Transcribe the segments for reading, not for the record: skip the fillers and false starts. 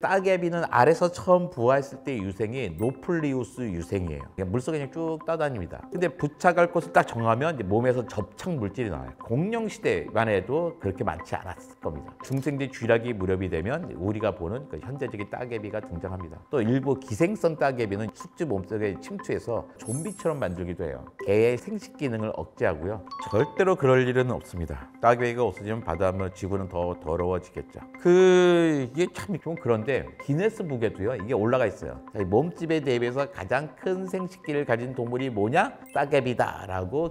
따개비는 알에서 처음 부화했을 때 유생이 노플리우스 유생이에요. 그냥 물속에 그냥 쭉 떠다닙니다. 근데 부착할 곳을 딱 정하면 이제 몸에서 접착 물질이 나와요. 공룡 시대만 해도 그렇게 많지 않았을 겁니다. 중생대 쥐락이 무렵이 되면 우리가 보는 그 현대적인 따개비가 등장합니다. 또 일부 기생성 따개비는 숙주 몸속에 침투해서 좀비처럼 만들기도 해요. 개의 생식 기능을 억제하고요. 절대로 그럴 일은 없습니다. 따개비가 없어지면 바다물 지구는 더 더러워지겠죠. 이게 참 좀 그런데 기네스북에도요 이게 올라가 있어요. 몸집에 대비해서 가장 큰 생식기를 가진 동물이 뭐냐? 따개비다라고.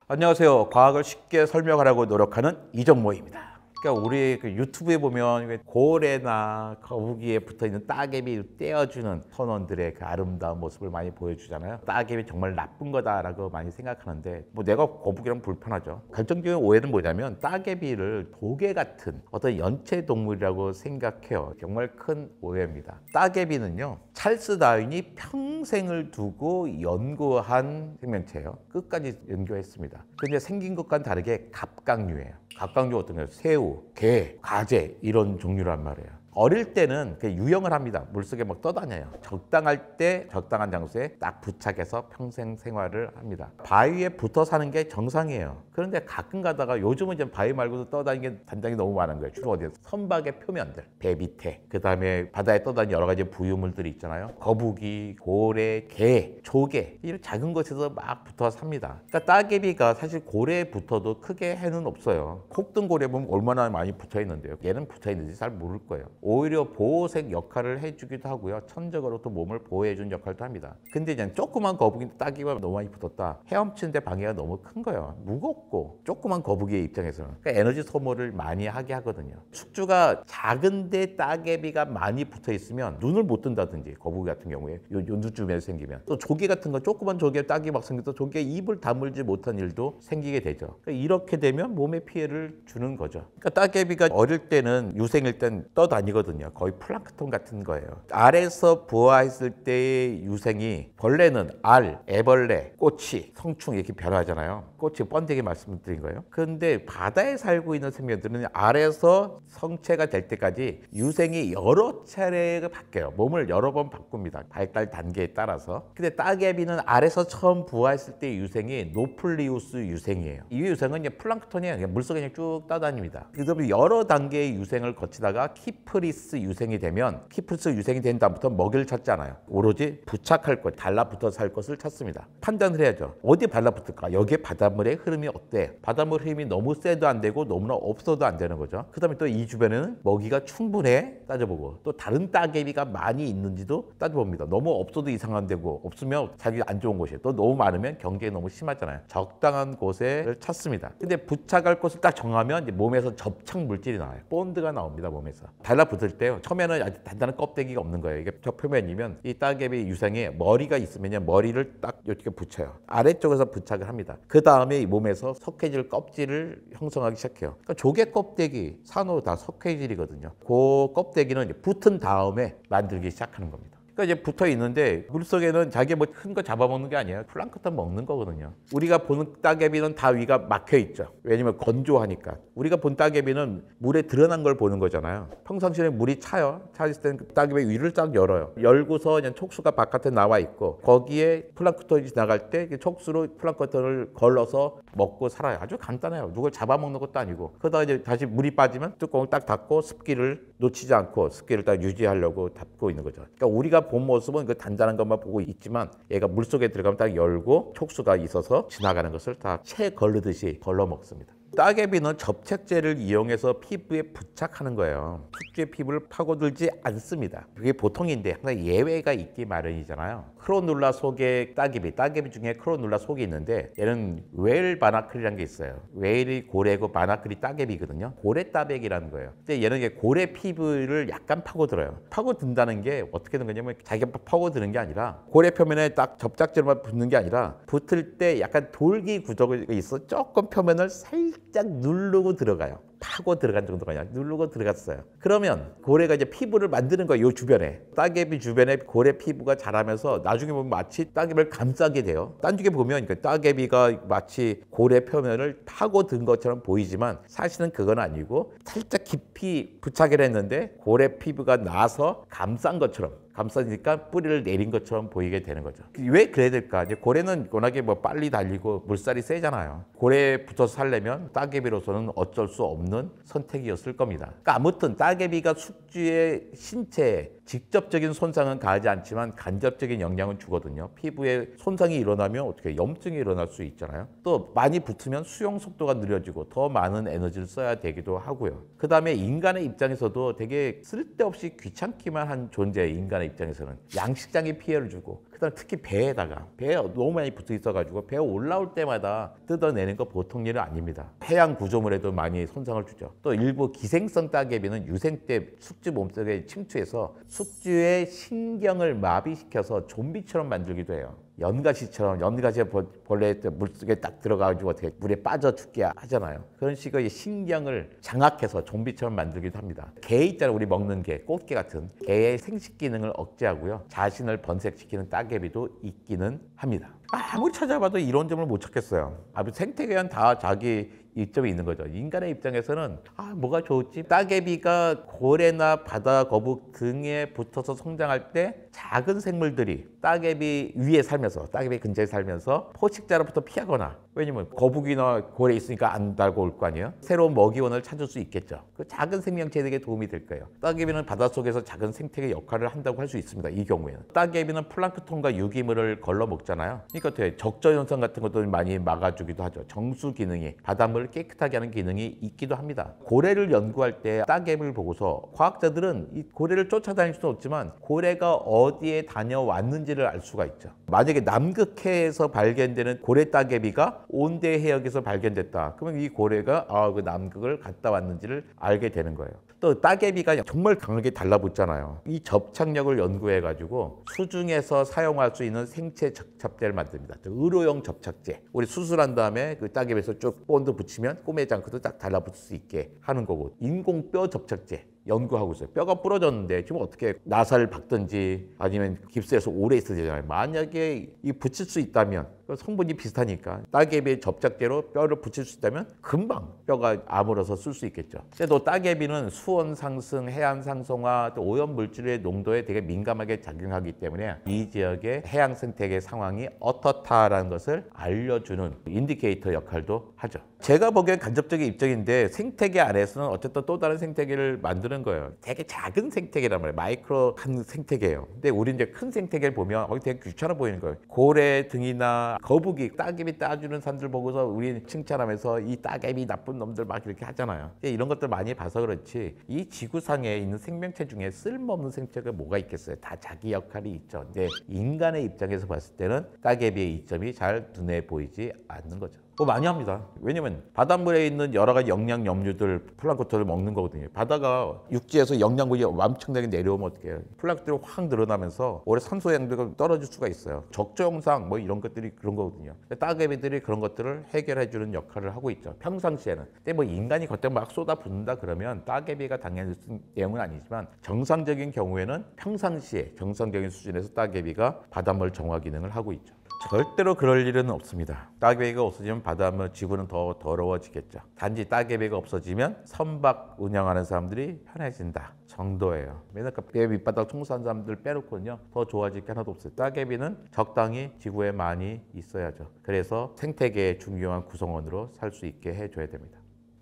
안녕하세요. 과학을 쉽게 설명하려고 노력하는 이정모입니다. 그러니까 우리 그 유튜브에 보면 고래나 거북이에 붙어있는 따개비 떼어주는 선원들의 그 아름다운 모습을 많이 보여주잖아요. 따개비 정말 나쁜 거다라고 많이 생각하는데 내가 거북이랑 불편하죠. 결정적인 오해는 뭐냐면 따개비를 도개 같은 어떤 연체 동물이라고 생각해요. 정말 큰 오해입니다. 따개비는요 찰스 다윈이 평생을 두고 연구한 생명체예요. 끝까지 연구했습니다. 근데 생긴 것과는 다르게 갑각류예요. 갑각류 어떤 거예요? 새우, 게, 가재 이런 종류란 말이에요. 어릴 때는 유영을 합니다. 물속에 막 떠다녀요. 적당할 때 적당한 장소에 딱 부착해서 평생 생활을 합니다. 바위에 붙어 사는 게 정상이에요. 그런데 가끔 가다가 요즘은 이제 바위 말고도 떠다니는 게 단장이 너무 많은 거예요. 주로 어디서 선박의 표면들, 배 밑에, 그 다음에 바다에 떠다니는 여러 가지 부유물들이 있잖아요. 거북이, 고래, 게, 조개 이런 작은 곳에서 막 붙어 삽니다. 그러니까 따개비가 사실 고래에 붙어도 크게 해는 없어요. 콕등고래 보면 얼마나 많이 붙어 있는데요. 얘는 붙어 있는지 잘 모를 거예요. 오히려 보호색 역할을 해주기도 하고요. 천적으로 또 몸을 보호해주는 역할도 합니다. 근데 이제 조그만 거북이 따개비가 너무 많이 붙었다. 헤엄치는데 방해가 너무 큰 거예요. 무겁고 조그만 거북이의 입장에서는 그러니까 에너지 소모를 많이 하게 하거든요. 숙주가 작은데 따개비가 많이 붙어 있으면 눈을 못 뜬다든지 거북이 같은 경우에 요 눈주변에 생기면 또 조개 같은 거 조그만 조개 따개비 막 생겨서 조개 입을 다물지 못한 일도 생기게 되죠. 그러니까 이렇게 되면 몸에 피해를 주는 거죠. 그러니까 따개비가 어릴 때는 유생일 땐 떠다니거든요. 거의 플랑크톤 같은 거예요. 알에서 부화했을 때의 유생이 벌레는 알, 애벌레, 꼬치, 성충 이렇게 변화하잖아요. 꼬치 번데기 말씀드린 거예요. 그런데 바다에 살고 있는 생명들은 알에서 성체가 될 때까지 유생이 여러 차례가 바뀌어요. 몸을 여러 번 바꿉니다. 발달 단계에 따라서. 근데 따개비는 알에서 처음 부화했을 때의 유생이 노플리우스 유생이에요. 이 유생은 이제 플랑크톤이에요. 그냥 물속에 그냥 쭉 떠다닙니다. 그다음에 여러 단계의 유생을 거치다가 키프리스 유생이 되면 키프리스 유생이 된 다음부터 먹이를 찾잖아요. 오로지 부착할 것, 달라붙어 살 것을 찾습니다. 판단을 해야죠. 어디에 달라붙을까? 여기에 바닷물의 흐름이 어때? 바닷물 흐름이 너무 세도 안 되고 너무나 없어도 안 되는 거죠. 그 다음에 또 이 주변에는 먹이가 충분해 따져보고 또 다른 따개비가 많이 있는지도 따져봅니다. 너무 없어도 이상한 데고 없으면 자기 안 좋은 곳이에요. 또 너무 많으면 경쟁이 너무 심하잖아요. 적당한 곳을 찾습니다. 근데 부착할 곳을 딱 정하면 이제 몸에서 접착 물질이 나와요. 본드가 나옵니다. 몸에서. 달라붙을 때요. 처음에는 아주 단단한 껍데기가 없는 거예요. 이게 저 표면이면 이 따개비 유생에 머리가 있으면요. 머리를 딱 이렇게 붙여요. 아래쪽에서 부착을 합니다. 그 다음에 이 몸에서 석회질 껍질을 형성하기 시작해요. 그러니까 조개 껍데기, 산호 다 석회질이거든요. 그 껍데기는 붙은 다음에 만들기 시작하는 겁니다. 그러니까 이제 붙어 있는데 물속에는 자기 뭐 큰 거 잡아먹는 게 아니에요. 플랑크톤 먹는 거거든요. 우리가 보는 따개비는 다 위가 막혀 있죠. 왜냐면 건조하니까. 우리가 본 따개비는 물에 드러난 걸 보는 거잖아요. 평상시에 물이 차요. 차 있을 때는 따개비 위를 딱 열어요. 열고서 그냥 촉수가 바깥에 나와 있고 거기에 플랑크톤이 지나갈 때 촉수로 플랑크톤을 걸러서 먹고 살아요. 아주 간단해요. 누굴 잡아먹는 것도 아니고. 그러다가 이제 다시 물이 빠지면 뚜껑을 딱 닫고 습기를 놓치지 않고 습기를 딱 유지하려고 닫고 있는 거죠. 그러니까 우리가 본 모습은 그 단단한 것만 보고 있지만 얘가 물속에 들어가면 딱 열고 촉수가 있어서 지나가는 것을 다 채 걸르듯이 걸러 먹습니다. 따개비는 접착제를 이용해서 피부에 부착하는 거예요. 숙주의 피부를 파고들지 않습니다. 그게 보통인데 항상 예외가 있기 마련이잖아요. 크로눌라 속의 따개비 중에 크로눌라 속이 있는데 얘는 웨일 바나클이라는 게 있어요. 웨일이 고래고 바나클이 따개비거든요. 고래 따백이라는 거예요. 근데 얘는 이게 고래 피부를 약간 파고들어요. 파고든다는 게 어떻게 된 거냐면 자기가 파고드는 게 아니라 고래 표면에 딱 접착제로만 붙는 게 아니라 붙을 때 약간 돌기 구조가 있어 조금 표면을 살짝 누르고 들어가요. 파고 들어간 정도가 아니라 누르고 들어갔어요. 그러면 고래가 이제 피부를 만드는 거예요. 요 주변에. 따개비 주변에 고래 피부가 자라면서 나중에 보면 마치 따개비를 감싸게 돼요. 딴쪽에 보면 따개비가 마치 고래 표면을 파고 든 것처럼 보이지만 사실은 그건 아니고 살짝 깊이 부착을 했는데 고래 피부가 나서 감싼 것처럼 감싸니까 뿌리를 내린 것처럼 보이게 되는 거죠. 왜 그래야 될까? 이제 고래는 워낙에 뭐 빨리 달리고 물살이 세잖아요. 고래에 붙어서 살려면 따개비로서는 어쩔 수 없는 선택이었을 겁니다. 그러니까 아무튼 따개비가 숙주의 신체에 직접적인 손상은 가하지 않지만 간접적인 영향은 주거든요. 피부에 손상이 일어나면 어떻게 염증이 일어날 수 있잖아요. 또 많이 붙으면 수용 속도가 느려지고 더 많은 에너지를 써야 되기도 하고요. 그 다음에 인간의 입장에서도 되게 쓸데없이 귀찮기만 한 존재예요. 인간의 입장에서는 양식장에 피해를 주고 그다음 특히 배에 너무 많이 붙어 있어가지고 배에 올라올 때마다 뜯어내는 거 보통 일은 아닙니다. 해양 구조물에도 많이 손상을 주죠. 또 일부 기생성 따개비는 유생 때 숙주 몸속에 침투해서 숙주의 신경을 마비시켜서 좀비처럼 만들기도 해요. 연가시처럼 연가시에 벌레 물속에 딱 들어가가지고 어떻게 물에 빠져 죽게 하잖아요. 그런 식의 신경을 장악해서 좀비처럼 만들기도 합니다. 게 있잖아요. 우리 먹는 게, 꽃게 같은 게의 생식 기능을 억제하고요. 자신을 번식시키는 따개비도 있기는 합니다. 아무리 찾아봐도 이런 점을 못 찾겠어요. 생태계는 다 자기 이점이 있는 거죠. 인간의 입장에서는 뭐가 좋을지 따개비가 고래나 바다 거북 등에 붙어서 성장할 때 작은 생물들이 따개비 위에 살면서 따개비 근처에 살면서 포식자로부터 피하거나 왜냐면 거북이나 고래 있으니까 안 달고 올 거 아니에요. 새로운 먹이원을 찾을 수 있겠죠. 그 작은 생명체에게 도움이 될 거예요. 따개비는 바닷속에서 작은 생태계 역할을 한다고 할 수 있습니다. 이 경우에는. 따개비는 플랑크톤과 유기물을 걸러 먹잖아요. 그러니까 어떻게 적조 현상 같은 것도 많이 막아주기도 하죠. 정수 기능이 바닷물을 깨끗하게 하는 기능이 있기도 합니다. 고래를 연구할 때 따개비를 보고서 과학자들은 이 고래를 쫓아다닐 수는 없지만 고래가 어디에 다녀왔는지를 알 수가 있죠. 만약에 남극해에서 발견되는 고래 따개비가 온대 해역에서 발견됐다. 그러면 이 고래가 그 남극을 갔다 왔는지를 알게 되는 거예요. 또 따개비가 정말 강하게 달라붙잖아요. 이 접착력을 연구해가지고 수중에서 사용할 수 있는 생체 접착제를 만듭니다. 의료용 접착제. 우리 수술한 다음에 그 따개비에서 쭉 본드 붙이면 꼬매지 않고도 딱 달라붙을 수 있게 하는 거고 인공 뼈 접착제. 연구하고 있어요. 뼈가 부러졌는데 지금 어떻게 나사를 박든지 아니면 깁스해서 오래 있어야 되잖아요. 만약에 이 붙일 수 있다면 성분이 비슷하니까 따개비의 접착제로 뼈를 붙일 수 있다면 금방 뼈가 아물어서 쓸 수 있겠죠. 근데 또 따개비는 수온 상승, 해안 상승화, 또 오염 물질의 농도에 되게 민감하게 작용하기 때문에 이 지역의 해양 생태계 상황이 어떻다라는 것을 알려주는 인디케이터 역할도 하죠. 제가 보기엔 간접적인 입장인데 생태계 안에서는 어쨌든 또 다른 생태계를 만드는 거예요. 되게 작은 생태계란 말이에요. 마이크로한 생태계예요. 근데 우리 이제 큰 생태계를 보면 되게 귀찮아 보이는 거예요. 고래 등이나 거북이, 따개비 따주는 사람들 보고서 우리 칭찬하면서 이 따개비 나쁜 놈들 막 이렇게 하잖아요. 이런 것들 많이 봐서 그렇지 이 지구상에 있는 생명체 중에 쓸모없는 생명체가 뭐가 있겠어요. 다 자기 역할이 있죠. 근데 인간의 입장에서 봤을 때는 따개비의 이점이 잘 눈에 보이지 않는 거죠. 많이 합니다. 왜냐면 바닷물에 있는 여러 가지 영양 염류들 플랑크톤을 먹는 거거든요. 바다가 육지에서 영양분이 엄청나게 내려오면 어떻게 해요? 플랑크톤이 확 늘어나면서 오래 산소 양도가 떨어질 수가 있어요. 적조 영상 뭐 이런 것들이 그런 거거든요. 따개비들이 그런 것들을 해결해 주는 역할을 하고 있죠. 평상시에는. 근데 뭐 인간이 겉에 막 쏟아붓는다 그러면 따개비가 당연히 쓴 내용은 아니지만 정상적인 경우에는 평상시에 정상적인 수준에서 따개비가 바닷물 정화 기능을 하고 있죠. 절대로 그럴 일은 없습니다. 따개비가 없어지면 바닷물 지구는 더 더러워지겠죠. 단지 따개비가 없어지면 선박 운영하는 사람들이 편해진다 정도예요. 맨날 배 밑바닥 청소하는 사람들 빼놓고는요 더 좋아질 게 하나도 없어요. 따개비는 적당히 지구에 많이 있어야죠. 그래서 생태계의 중요한 구성원으로 살 수 있게 해줘야 됩니다.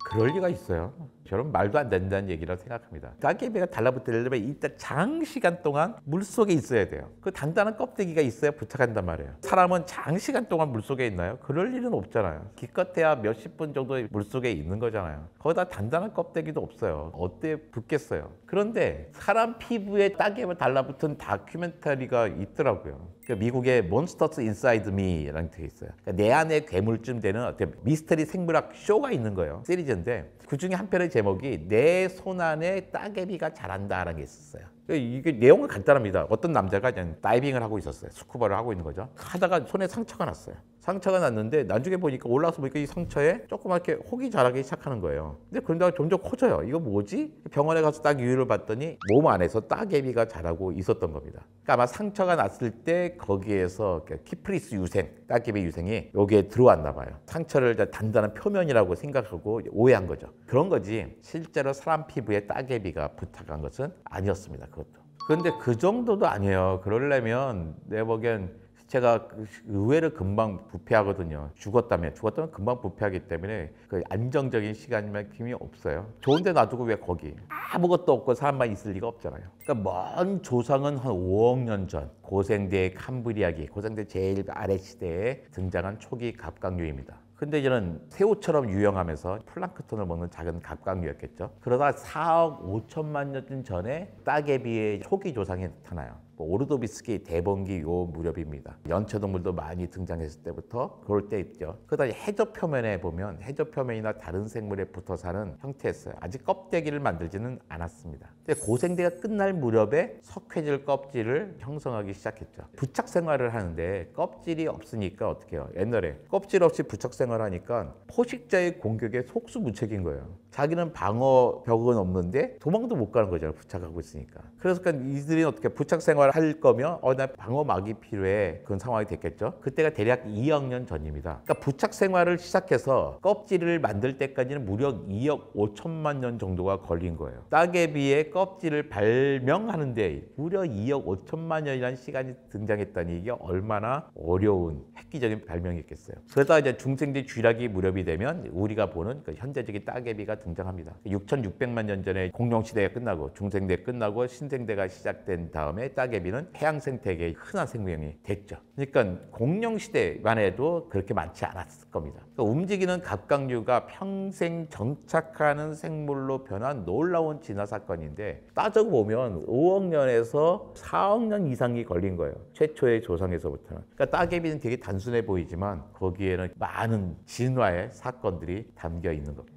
그럴 리가 있어요. 저는 말도 안 된다는 얘기라고 생각합니다. 따개비가 달라붙으려면 일단 장시간 동안 물속에 있어야 돼요. 그 단단한 껍데기가 있어야 부착한단 말이에요. 사람은 장시간 동안 물속에 있나요? 그럴 일은 없잖아요. 기껏해야 몇십 분 정도 물속에 있는 거잖아요. 거기다 단단한 껍데기도 없어요. 어때 붙겠어요. 그런데 사람 피부에 따개비 달라붙은 다큐멘터리가 있더라고요. 미국의 몬스터스 인사이드 미라는 게 있어요. 그러니까 내 안에 괴물쯤 되는 어떤 미스터리 생물학 쇼가 있는 거예요. 시리즈인데 그 중에 한 편의 제목이 내 손 안에 따개비가 자란다라는 게 있었어요. 이게 내용은 간단합니다. 어떤 남자가 그냥 다이빙을 하고 있었어요. 스쿠버를 하고 있는 거죠. 하다가 손에 상처가 났어요. 상처가 났는데 나중에 보니까 올라와서 보니까 이 상처에 조그맣게 혹이 자라기 시작하는 거예요. 근데 그러다가 점점 커져요. 이거 뭐지? 병원에 가서 딱 유의를 봤더니 몸 안에서 따개비가 자라고 있었던 겁니다. 그러니까 아마 상처가 났을 때 거기에서 키프리스 유생, 따개비 유생이 여기에 들어왔나 봐요. 상처를 단단한 표면이라고 생각하고 오해한 거죠. 그런 거지 실제로 사람 피부에 따개비가 부착한 것은 아니었습니다. 그것도. 그런데 그 정도도 아니에요. 그러려면 내 보기엔 제가 의외로 금방 부패하거든요. 죽었다면 금방 부패하기 때문에 그 안정적인 시간이면 힘이 없어요. 좋은데 놔두고 왜 거기 아무것도 없고 사람만 있을 리가 없잖아요. 그러니까 먼 조상은 한 5억 년 전 고생대의 캄브리아기, 고생대 제일 아래 시대에 등장한 초기 갑각류입니다. 근데 이제는 새우처럼 유영하면서 플랑크톤을 먹는 작은 갑각류였겠죠. 그러다 4억 5천만 년 전에 따개비의 초기 조상이 나타나요. 오르도비스키 대번기 요 무렵입니다. 연체동물도 많이 등장했을 때부터 그럴 때 있죠. 그다음에 해저 표면에 보면 해저 표면이나 다른 생물에 붙어 사는 형태였어요. 아직 껍데기를 만들지는 않았습니다. 근데 고생대가 끝날 무렵에 석회질 껍질을 형성하기 시작했죠. 부착 생활을 하는데 껍질이 없으니까 어떻게 해요? 옛날에 껍질 없이 부착 생활하니까 포식자의 공격에 속수무책인 거예요. 자기는 방어벽은 없는데 도망도 못 가는 거잖아요. 부착하고 있으니까. 그래서 이들이 어떻게 부착 생활을 할 거면 나 방어막이 필요해. 그런 상황이 됐겠죠. 그때가 대략 2억 년 전입니다. 그러니까 부착 생활을 시작해서 껍질을 만들 때까지는 무려 2억 5천만 년 정도가 걸린 거예요. 따개비의 껍질을 발명하는데 무려 2억 5천만 년이라는 시간이 등장했다니 이게 얼마나 어려운 획기적인 발명이었겠어요. 그러다 이제 중생대 쥐라기 무렵이 되면 우리가 보는 그 현대적인 따개비가 등장합니다. 6,600만 년 전에 공룡시대가 끝나고 중생대 끝나고 신생대가 시작된 다음에 따개비는 해양 생태계의 흔한 생명이 됐죠. 그러니까 공룡시대만 해도 그렇게 많지 않았을 겁니다. 그러니까 움직이는 갑각류가 평생 정착하는 생물로 변한 놀라운 진화 사건인데 따져보면 5억 년에서 4억 년 이상이 걸린 거예요. 최초의 조상에서부터는. 그러니까 따개비는 되게 단순해 보이지만 거기에는 많은 진화의 사건들이 담겨 있는 겁니다.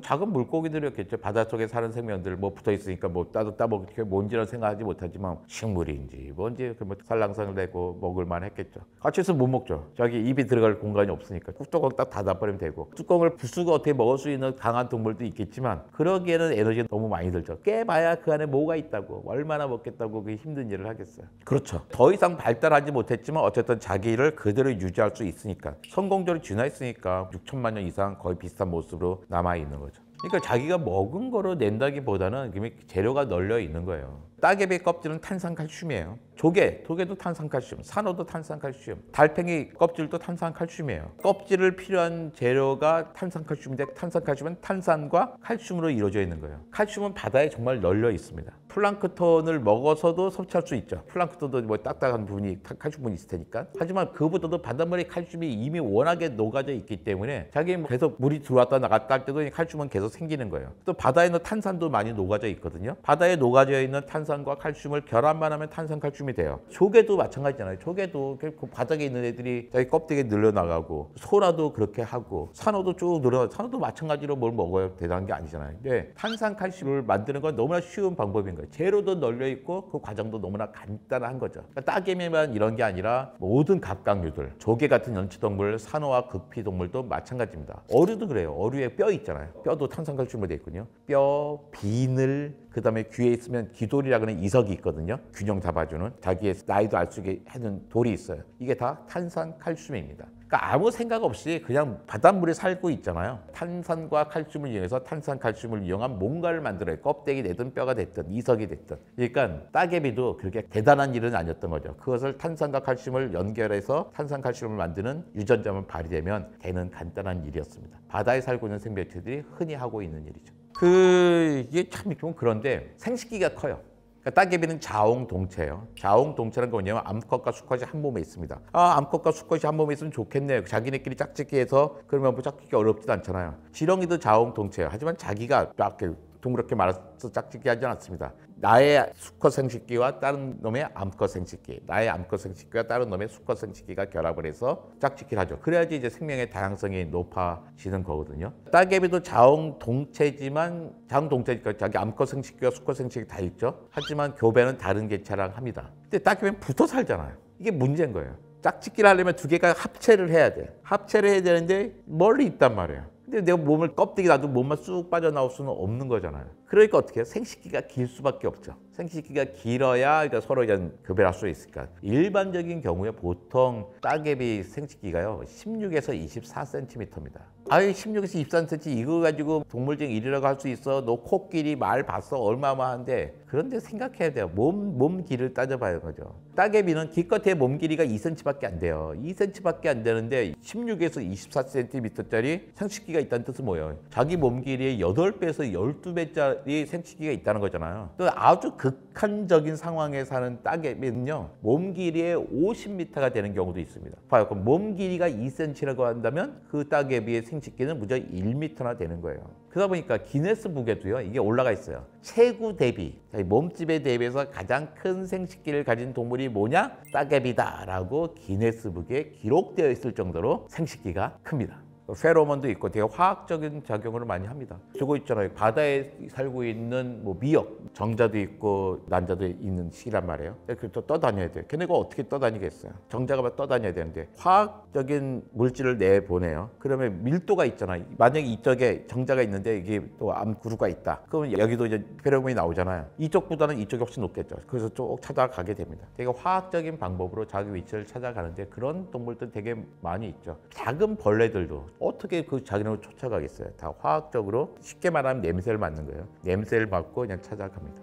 작은 물고기들이었겠죠. 바닷속에 사는 생명들 붙어 있으니까 따먹게 뭔지는 생각하지 못하지만 식물인지 뭔지 살랑살랑 되고 먹을만 했겠죠. 같이 있으면 못 먹죠. 자기 입이 들어갈 공간이 없으니까 뚜껑 딱 닫아버리면 되고 뚜껑을 부수고 어떻게 먹을 수 있는 강한 동물도 있겠지만 그러기에는 에너지가 너무 많이 들죠. 깨봐야 그 안에 뭐가 있다고 얼마나 먹겠다고 그 힘든 일을 하겠어요. 그렇죠. 더 이상 발달하지 못했지만 어쨌든 자기를 그대로 유지할 수 있으니까 성공적으로 진화했으니까 6천만 년 이상 거의 비슷한 모습으로 남아있는 거죠. 그러니까 자기가 먹은 거로 낸다기보다는 재료가 널려 있는 거예요. 따개비 껍질은 탄산칼슘이에요. 조개도 탄산칼슘, 산호도 탄산칼슘, 달팽이 껍질도 탄산칼슘이에요. 껍질을 필요한 재료가 탄산칼슘인데 탄산칼슘은 탄산과 칼슘으로 이루어져 있는 거예요. 칼슘은 바다에 정말 널려 있습니다. 플랑크톤을 먹어서도 섭취할 수 있죠. 플랑크톤도 딱딱한 부분이 칼슘 분이 있을 테니까. 하지만 그보다도 바닷물에 칼슘이 이미 워낙에 녹아져 있기 때문에 자기 계속 물이 들어왔다 나갔다 할 때도 칼슘은 계속 생기는 거예요. 또 바다에는 탄산도 많이 녹아져 있거든요. 바다에 녹아져 있는 탄산과 칼슘을 결합만 하면 탄산칼슘이 돼요. 조개도 마찬가지잖아요. 조개도 그 바닥에 있는 애들이 자기 껍데기에 늘려나가고 소라도 그렇게 하고 산호도 쭉 늘어나고 산호도 마찬가지로 뭘 먹어요. 대단한 게 아니잖아요. 근데 탄산칼슘을 만드는 건 너무나 쉬운 방법인 거예요. 재료도 널려 있고 그 과정도 너무나 간단한 거죠. 그러니까 따개비만 이런 게 아니라 모든 갑각류들, 조개 같은 연체동물, 산호와 극피동물도 마찬가지입니다. 어류도 그래요. 어류에 뼈 있잖아요. 뼈도 탄산칼슘으로 되어 있거든요. 뼈, 비늘, 그다음에 귀에 있으면 귀돌이라고 하는 이석이 있거든요. 균형 잡아주는 자기의 나이도 알 수 있게 하는 돌이 있어요. 이게 다 탄산칼슘입니다. 그러니까 아무 생각 없이 그냥 바닷물에 살고 있잖아요. 탄산과 칼슘을 이용해서 탄산칼슘을 이용한 뭔가를 만들어요. 껍데기 되든 뼈가 됐든 이석이 됐든. 그러니까 따개비도 그렇게 대단한 일은 아니었던 거죠. 그것을 탄산과 칼슘을 연결해서 탄산칼슘을 만드는 유전자만 발휘되면 되는 간단한 일이었습니다. 바다에 살고 있는 생명체들이 흔히 하고 있는 일이죠. 이게 참 좀 그런데 생식기가 커요. 그러니까 따개비는 자웅동체예요. 자웅동체라는 건 뭐냐면 암컷과 수컷이 한 몸에 있습니다. 암컷과 수컷이 한 몸에 있으면 좋겠네요. 자기네끼리 짝짓기 해서 그러면 짝짓기 어렵지도 않잖아요. 지렁이도 자웅동체예요. 하지만 자기가 막 동그랗게 말아서 짝짓기 하지 않습니다. 나의 수컷 생식기와 다른 놈의 암컷 생식기, 나의 암컷 생식기와 다른 놈의 수컷 생식기가 결합을 해서 짝짓기를 하죠. 그래야지 이제 생명의 다양성이 높아지는 거거든요. 따개비도 자웅동체지만 자웅동체니까 자기 암컷 생식기와 수컷 생식기 다 있죠. 하지만 교배는 다른 개체랑 합니다. 근데 따개비는 붙어 살잖아요. 이게 문제인 거예요. 짝짓기를 하려면 두 개가 합체를 해야 돼. 합체를 해야 되는데 멀리 있단 말이에요. 근데 내가 몸을 껍데기 놔도 몸만 쑥 빠져나올 수는 없는 거잖아요. 그러니까 어떻게 해요? 생식기가 길 수밖에 없죠. 생식기가 길어야 그러니까 서로 교배를 할 수 있으니까. 일반적인 경우에 보통 따개비 생식기가요 16에서 24cm입니다. 아유 16에서 24cm 이거 가지고 동물적 1위라고 할 수 있어. 너 코끼리 말 봤어? 얼마만한데. 그런데 생각해야 돼요. 몸 길을 따져봐야 거죠. 따개비는 기껏해 몸 길이가 2cm밖에 안 돼요. 2cm밖에 안 되는데 16에서 24cm짜리 생식기가 있다는 뜻은 뭐예요? 자기 몸 길이의 8배에서 12배짜리 생식기가 있다는 거잖아요. 또 아주 극한적인 상황에 사는 따개비는요 몸 길이의 50m가 되는 경우도 있습니다. 봐요. 그럼 몸 길이가 2cm라고 한다면 그 따개비의 생식기는 무려 1m나 되는 거예요. 그러다 보니까 기네스북에도요 이게 올라가 있어요. 체구 대비, 몸집에 대비해서 가장 큰 생식기를 가진 동물이 뭐냐? 따개비다라고 기네스북에 기록되어 있을 정도로 생식기가 큽니다. 페로몬도 있고 되게 화학적인 작용을 많이 합니다. 저거 있잖아요. 바다에 살고 있는 뭐 미역, 정자도 있고 난자도 있는 식이란 말이에요. 그래서 떠다녀야 돼요. 걔네가 어떻게 떠다니겠어요? 정자가 떠다녀야 되는데 화학적인 물질을 내보내요. 그러면 밀도가 있잖아요. 만약에 이쪽에 정자가 있는데 이게 또 암구루가 있다. 그러면 여기도 이제 페로몬이 나오잖아요. 이쪽보다는 이쪽이 훨씬 높겠죠. 그래서 쭉 찾아가게 됩니다. 되게 화학적인 방법으로 자기 위치를 찾아가는데 그런 동물들 되게 많이 있죠. 작은 벌레들도 어떻게 그 자기를 쫓아가겠어요? 다 화학적으로 쉽게 말하면 냄새를 맡는 거예요. 냄새를 맡고 그냥 찾아갑니다.